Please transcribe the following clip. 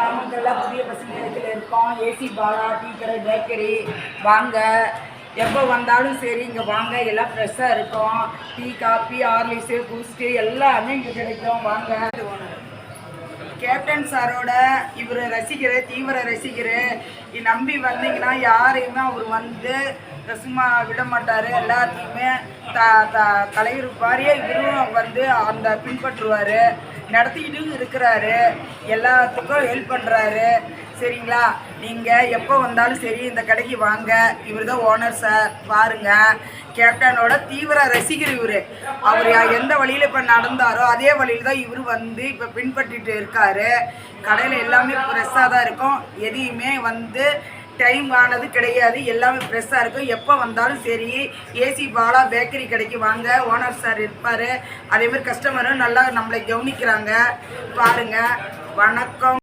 நாமக்கல்ல புதிய பஸ் நிலையத்தில் இருக்கோம். ஏசி பாலா டீ கடை பேக்கரி. வாங்க, எப்போ வந்தாலும் சரி இங்கே வாங்க, எல்லாம் ஃப்ரெஷ்ஷாக இருக்கும். டீ, காஃபி, ஹார்லிக்ஸு, பூஸ்ட்டு எல்லாமே இங்கே கிடைக்கும். வாங்க. கேப்டன் சாரோட இவர் ரசிகர், தீவிர ரசிகர். நம்பி வந்தீங்கன்னா யாரையுமே அவர் வந்து சும்மா விட மாட்டார். எல்லாத்தையுமே தலைவர் மாதிரியே இவரும் வந்து அந்த பின்பற்றுவார். நடத்திக்கிட்டும் இருக்கிறாரு. எல்லாத்துக்கும் ஹெல்ப் பண்ணுறாரு. சரிங்களா? நீங்கள் எப்போ வந்தாலும் சரி இந்த கடைக்கு வாங்க. இவர் தான் ஓனர் சார். பாருங்கள், கேப்டனோட தீவிர ரசிகர் இவர். அவர் எந்த வழியில் இப்போ நடந்தாரோ அதே வழியில் தான் இவர் வந்து இப்போ பின்பற்றிட்டு இருக்கார். கடையில் எல்லாமே ஃப்ரெஷ்ஷாக தான் இருக்கும். எதையுமே வந்து டைம் ஆனது கிடையாது. எல்லாமே ஃப்ரெஷ்ஷாக இருக்கும். எப்போ வந்தாலும் சரி ஏசி பாலா பேக்கரி கடைக்கு வாங்க. ஓனர் சார் இருப்பார். அதேமாதிரி கஸ்டமரும் நல்லா நம்மளை கவனிக்கிறாங்க. பாருங்கள். வணக்கம்.